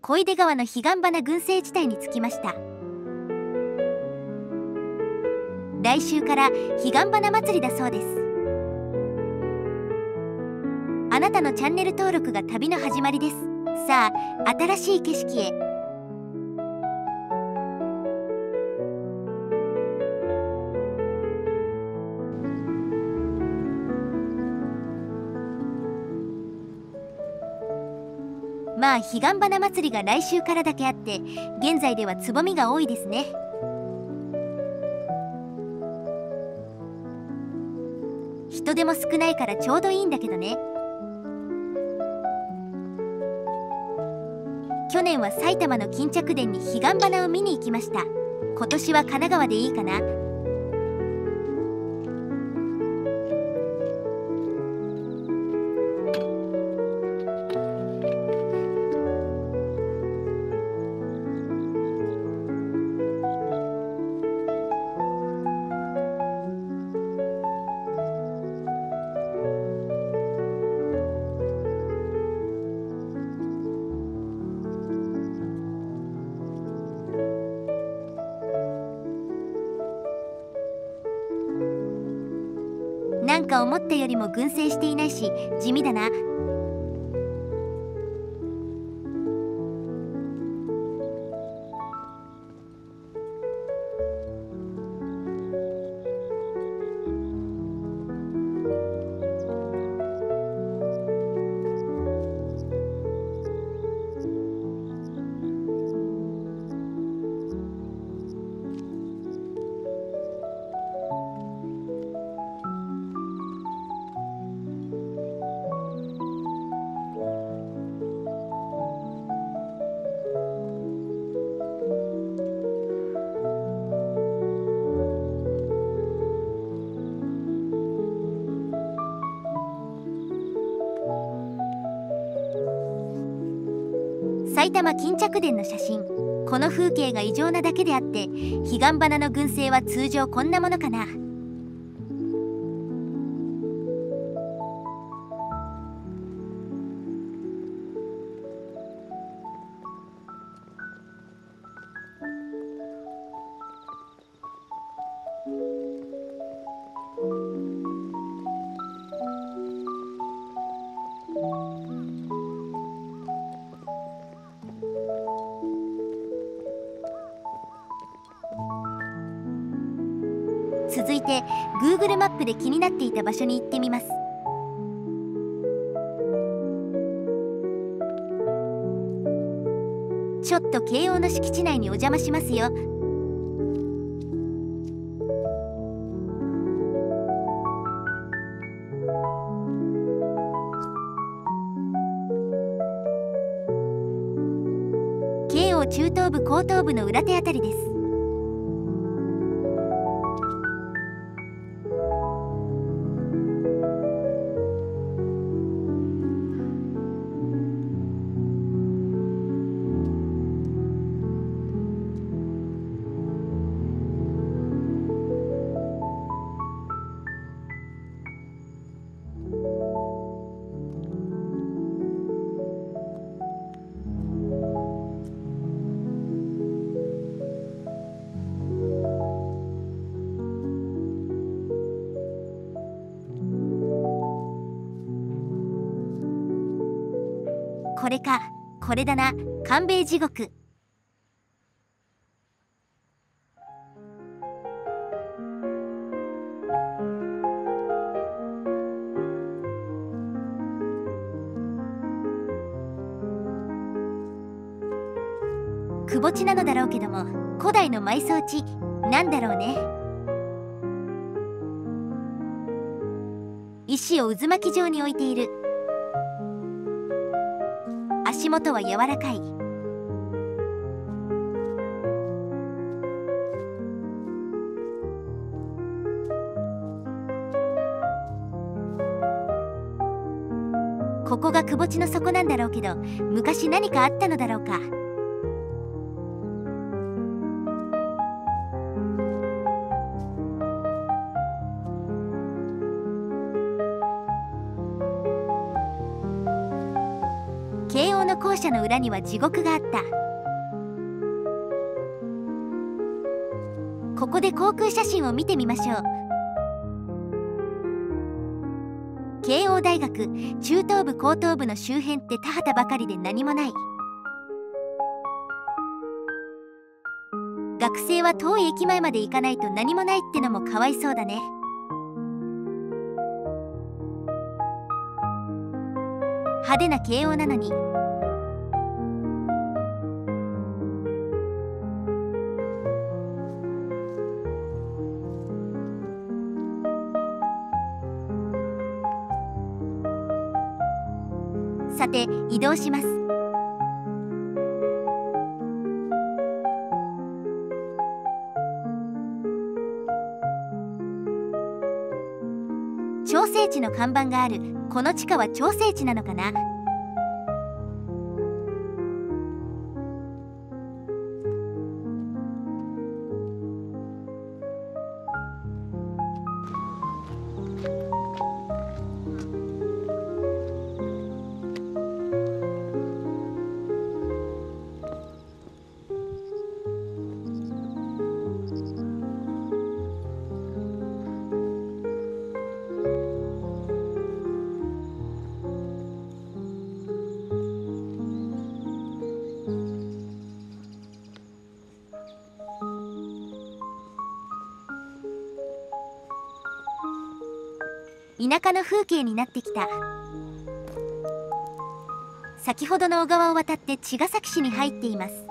小出川の彼岸花群生地帯に着きました。来週から彼岸花祭りだそうです。あなたのチャンネル登録が旅の始まりです。さあ、新しい景色へ。まあ彼岸花祭りが来週からだけあって、現在ではつぼみが多いですね。人手も少ないからちょうどいいんだけどね。去年は埼玉の巾着店に彼岸花を見に行きました。今年は神奈川でいいかな。なんか思ったよりも群生していないし地味だな。埼玉巾着店の写真。この風景が異常なだけであって彼岸花の群生は通常こんなものかな。続いて Google マップで気になっていた場所に行ってみます。ちょっと慶応の敷地内にお邪魔しますよ。慶応中等部高等部の裏手あたりです。これか、これだな、官兵衛地獄。くぼ地なのだろうけども、古代の埋葬地なんだろうね。石を渦巻き状に置いている。足元は柔らかい。ここがくぼ地の底なんだろうけど、昔何かあったのだろうか。慶慶応の校舎の裏には地獄があった。ここで航空写真を見てみましょう。慶応大学中等部高等部の周辺って田畑ばかりで何もない。学生は遠い駅前まで行かないと何もないってのもかわいそうだね。派手な慶応なのに。さて移動します。調整池の看板がある。この地下は調整池なのかな。田舎の風景になってきた。先ほどの小川を渡って茅ヶ崎市に入っています。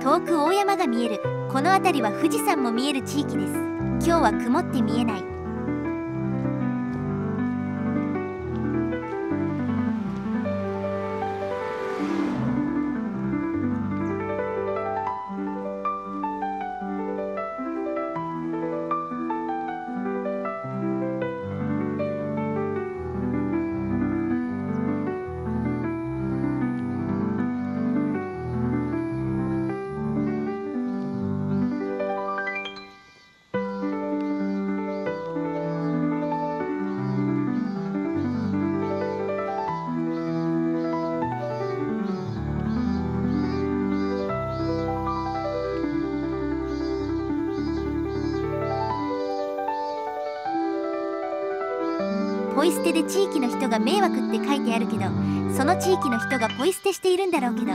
遠く大山が見える。この辺りは富士山も見える地域です。今日は曇って見えない。ポイ捨てで地域の人が迷惑って書いてあるけど、その地域の人がポイ捨てしているんだろうけど。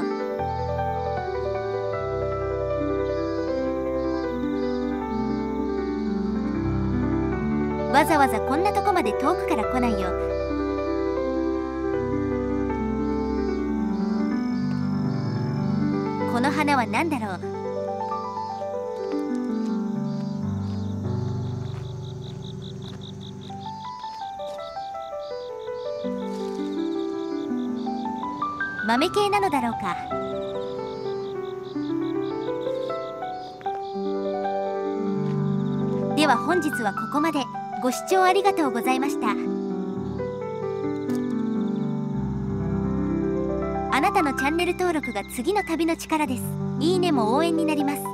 わざわざこんなとこまで遠くから来ないよ。この花は何だろう。豆系なのだろうか。では本日はここまで。ご視聴ありがとうございました。あなたのチャンネル登録が次の旅の力です。いいねも応援になります。